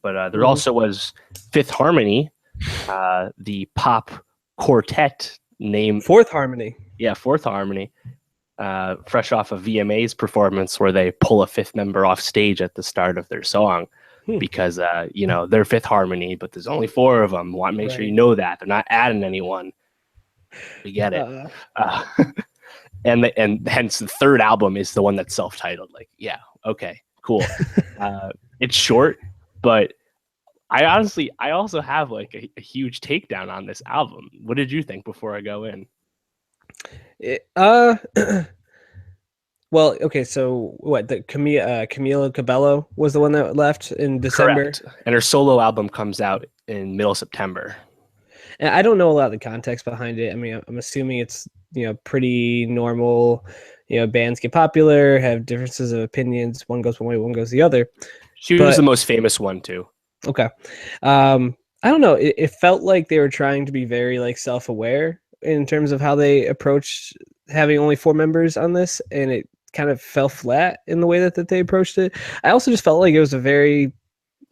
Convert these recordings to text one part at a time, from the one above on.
But there also was Fifth Harmony, the pop quartet name. Fourth Harmony. Yeah, Fourth Harmony. Fresh off of VMA's performance where they pull a fifth member off stage at the start of their song because, they're Fifth Harmony, but there's only 4 of them. Want to make sure you know that. They're not adding anyone. We get it. And hence the third album is the one that's self-titled. Like, yeah, okay, cool. It's short, but I also have like a huge takedown on this album. What did you think before I go in? Well, okay, so what, the Camila Cabello was the one that left in December? Correct. And her solo album comes out in middle September. And I don't know a lot of the context behind it. I mean, I'm assuming it's, pretty normal. Bands get popular, have differences of opinions. One goes one way, one goes the other. She was the most famous one too. Okay. I don't know. It felt like they were trying to be very like self-aware in terms of how they approached having only 4 members on this, and it kind of fell flat in the way that they approached it. I also just felt like it was a very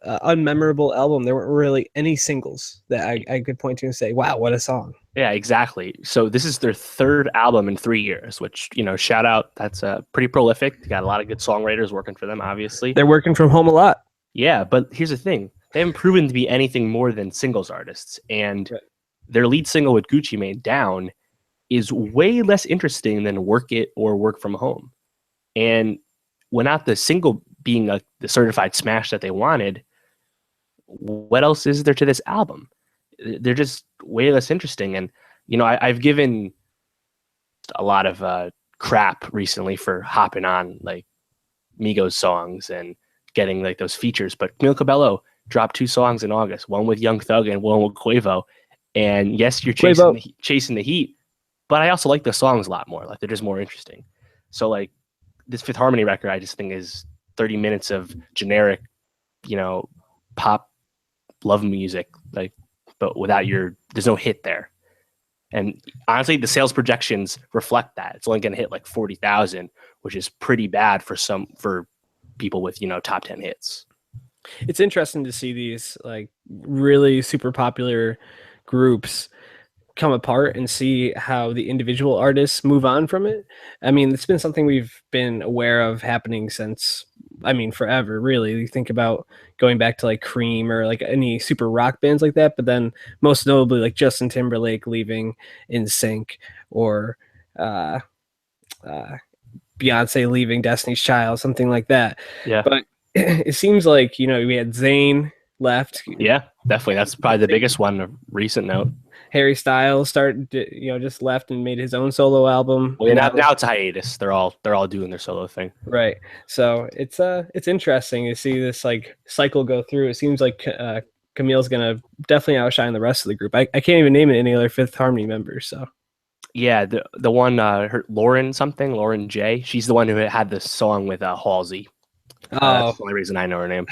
unmemorable album. There weren't really any singles that I could point to and say, wow, what a song. Yeah, exactly. So this is their 3rd album in 3 years, which, shout out. That's pretty prolific. They got a lot of good songwriters working for them, obviously. They're working from home a lot. Yeah, but here's the thing. They haven't proven to be anything more than singles artists. And their lead single with Gucci Mane, Down, is way less interesting than Work It or Work From Home. And without the single being the certified smash that they wanted, what else is there to this album? They're just way less interesting. And, I've given a lot of crap recently for hopping on like Migos songs and getting like those features. But Camila Cabello dropped 2 songs in August, one with Young Thug and one with Quavo. And yes, you're chasing the heat, but I also like the songs a lot more. Like they're just more interesting. So like this Fifth Harmony record, I just think is 30 minutes of generic, pop love music, like, but without there's no hit there. And honestly, the sales projections reflect that. It's only going to hit like 40,000, which is pretty bad for people with, top 10 hits. It's interesting to see these like really super popular groups come apart and see how the individual artists move on from it. I mean, it's been something we've been aware of happening since, forever, really. You think about going back to like Cream or like any super rock bands like that, but then most notably like Justin Timberlake leaving NSYNC or Beyonce leaving Destiny's Child, something like that. Yeah. But it seems like, we had Zayn left. Yeah, definitely. That's probably the biggest one of recent note. Harry Styles just left and made his own solo album. Well, now it's a hiatus. They're all doing their solo thing. Right. So it's interesting to see this like cycle go through. It seems like Camille's gonna definitely outshine the rest of the group. I can't even name any other Fifth Harmony members. So yeah, the one Lauren J. She's the one who had the song with Halsey. That's the only reason I know her name.